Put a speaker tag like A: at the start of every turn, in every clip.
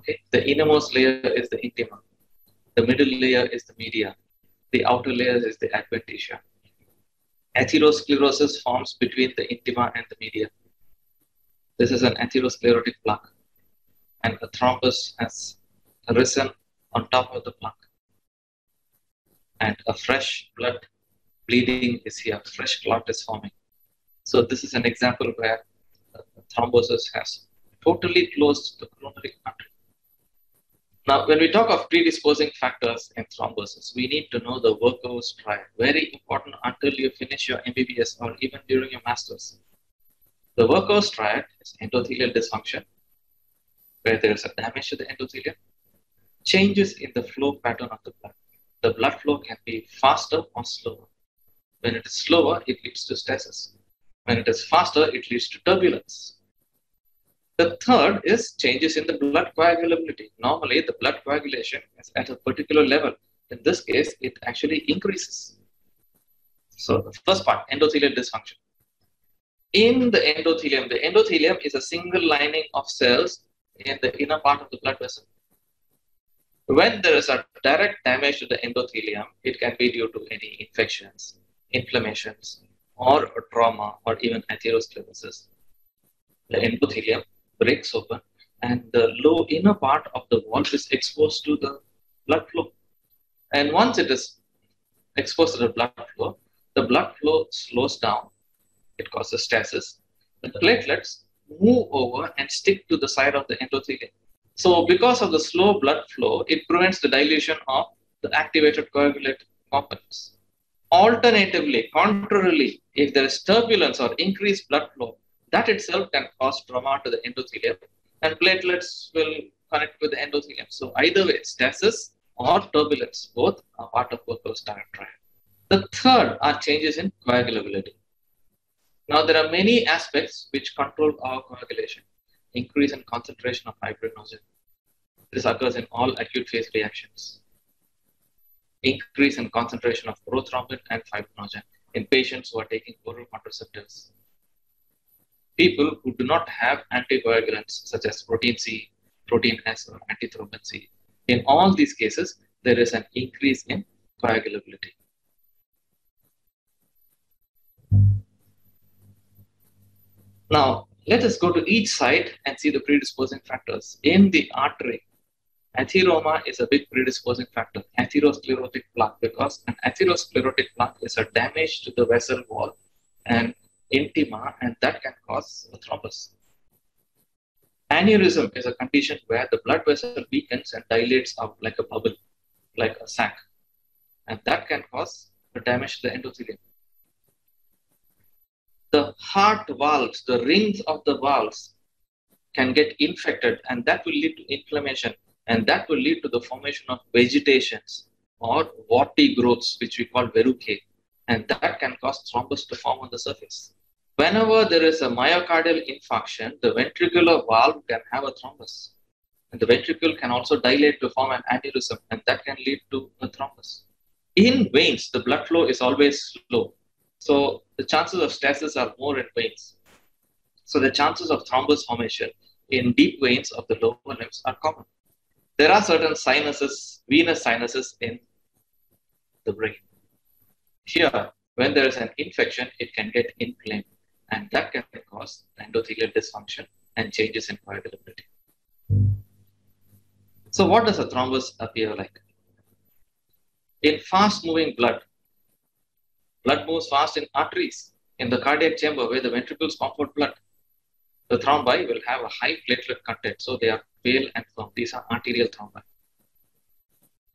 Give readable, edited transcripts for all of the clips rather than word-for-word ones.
A: Okay, the innermost layer is the intima. The middle layer is the media. The outer layer is the adventitia. Atherosclerosis forms between the intima and the media. This is an atherosclerotic plaque, and a thrombus has arisen on top of the plaque. And a fresh blood bleeding is here, fresh clot is forming. So this is an example where thrombosis has totally closed the coronary artery. Now, when we talk of predisposing factors in thrombosis, we need to know the workhorse triad. Very important until you finish your MBBS or even during your master's. The workhorse triad is endothelial dysfunction, where there is a damage to the endothelium, changes in the flow pattern of the blood. The blood flow can be faster or slower. When it is slower, it leads to stasis. When it is faster, it leads to turbulence. The third is changes in the blood coagulability. Normally, the blood coagulation is at a particular level. In this case, it actually increases. So the first part, endothelial dysfunction. In the endothelium is a single lining of cells in the inner part of the blood vessel. When there is a direct damage to the endothelium, it can be due to any infections, inflammations, or a trauma, or even atherosclerosis. The endothelium breaks open and the low inner part of the wall is exposed to the blood flow. And once it is exposed to the blood flow slows down. It causes stasis. The platelets move over and stick to the side of the endothelium. So because of the slow blood flow, it prevents the dilution of the activated coagulate components. Alternatively, contrarily, if there is turbulence or increased blood flow, that itself can cause trauma to the endothelium, and platelets will connect with the endothelium. So either way, stasis or turbulence, both are part of workhorse triad. The third are changes in coagulability. Now, there are many aspects which control our coagulation. Increase in concentration of fibrinogen. This occurs in all acute phase reactions. Increase in concentration of prothrombin and fibrinogen in patients who are taking oral contraceptives. People who do not have anticoagulants such as protein C, protein S, or antithrombin C. In all these cases, there is an increase in coagulability. Now, let us go to each side and see the predisposing factors. In the artery, atheroma is a big predisposing factor, atherosclerotic plaque, because an atherosclerotic plaque is a damage to the vessel wall and intima, and that can cause a thrombus. Aneurysm is a condition where the blood vessel weakens and dilates out like a bubble, like a sac, and that can cause the damage to the endothelium. The heart valves, the rings of the valves can get infected, and that will lead to inflammation, and that will lead to the formation of vegetations or warty growths, which we call verrucae, and that can cause thrombus to form on the surface. Whenever there is a myocardial infarction, the ventricular valve can have a thrombus, and the ventricle can also dilate to form an aneurysm, and that can lead to a thrombus. In veins, the blood flow is always slow. So the chances of stasis are more in veins. So the chances of thrombus formation in deep veins of the lower limbs are common. There are certain sinuses, venous sinuses in the brain. Here, when there is an infection, it can get inflamed, and that can cause endothelial dysfunction and changes in coagulability. So what does a thrombus appear like? In fast-moving blood moves fast in arteries, in the cardiac chamber where the ventricles pump out blood. The thrombi will have a high platelet content, so they are pale and firm. These are arterial thrombi.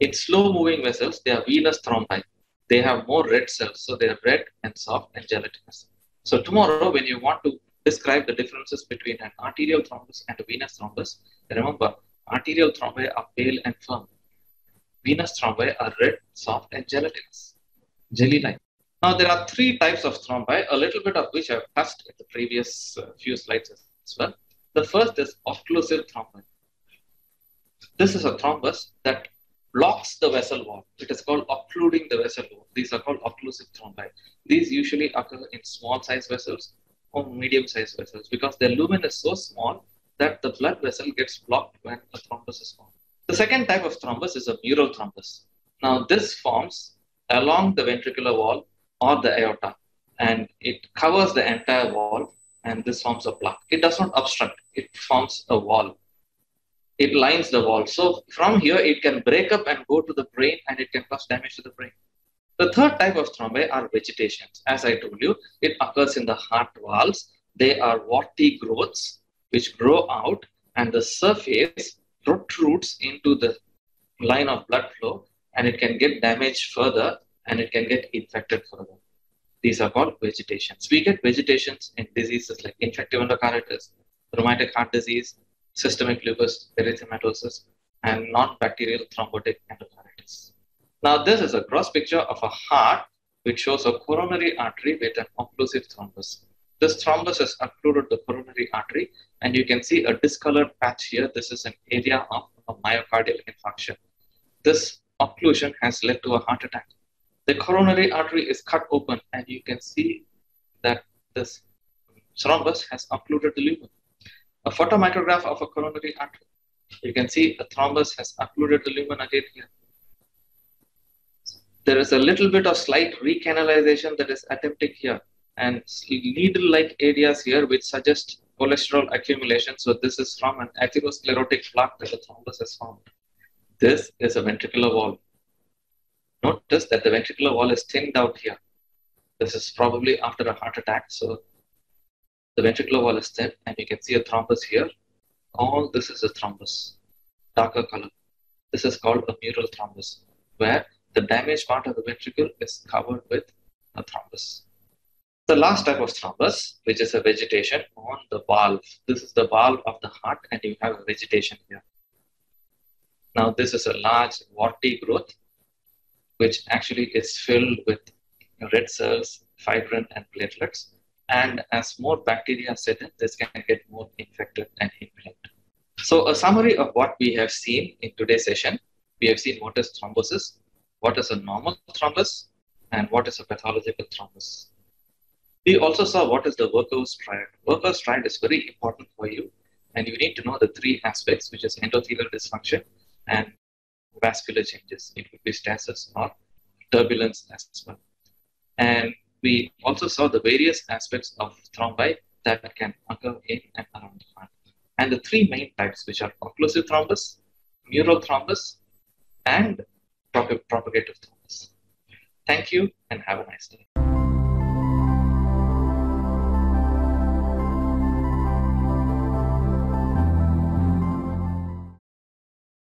A: In slow-moving vessels, they are venous thrombi. They have more red cells, so they are red and soft and gelatinous. So tomorrow, when you want to describe the differences between an arterial thrombus and a venous thrombus, remember, arterial thrombi are pale and firm. Venous thrombi are red, soft, and gelatinous, jelly-like. Now, there are three types of thrombi, a little bit of which I've touched in the previous few slides as well. The first is occlusive thrombi. This is a thrombus that blocks the vessel wall. It is called occluding the vessel wall. These are called occlusive thrombi. These usually occur in small size vessels or medium size vessels because their lumen is so small that the blood vessel gets blocked when a thrombus is formed. The second type of thrombus is a mural thrombus. Now, this forms along the ventricular wall or the aorta, and it covers the entire wall, and this forms a plaque. It does not obstruct, it forms a wall. It lines the wall. So from here, it can break up and go to the brain, and it can cause damage to the brain. The third type of thrombi are vegetations. As I told you, it occurs in the heart valves. They are warty growths which grow out, and the surface protrudes into the line of blood flow, and it can get damaged further, and it can get infected further. These are called vegetations. We get vegetations in diseases like infective endocarditis, rheumatic heart disease, systemic lupus erythematosus, and non-bacterial thrombotic endocarditis. Now, this is a gross picture of a heart which shows a coronary artery with an occlusive thrombus. This thrombus has occluded the coronary artery, and you can see a discolored patch here. This is an area of a myocardial infarction. This occlusion has led to a heart attack. The coronary artery is cut open, and you can see that this thrombus has occluded the lumen. A photomicrograph of a coronary artery. You can see a thrombus has occluded the lumen again here. There is a little bit of slight recanalization that is attempting here, and needle-like areas here which suggest cholesterol accumulation. So this is from an atherosclerotic plaque that the thrombus has formed. This is a ventricular wall. Notice that the ventricular wall is thinned out here. This is probably after a heart attack. So the ventricular wall is thin, and you can see a thrombus here. All this is a thrombus, darker color. This is called a mural thrombus, where the damaged part of the ventricle is covered with a thrombus. The last type of thrombus, which is a vegetation on the valve. This is the valve of the heart, and you have a vegetation here. Now, this is a large warty growth, which actually is filled with red cells, fibrin, and platelets. And as more bacteria set in, this can get more infected and inflamed. So a summary of what we have seen in today's session. We have seen what is thrombosis, what is a normal thrombus, and what is a pathological thrombus. We also saw what is the Werkow's triad. Werkow's triad is very important for you, and you need to know the three aspects, which is endothelial dysfunction and vascular changes. It could be stasis or turbulence as well. And we also saw the various aspects of thrombi that can occur in and around the heart. And the three main types, which are occlusive thrombus, mural thrombus, and propagative thrombus. Thank you, and have a nice day.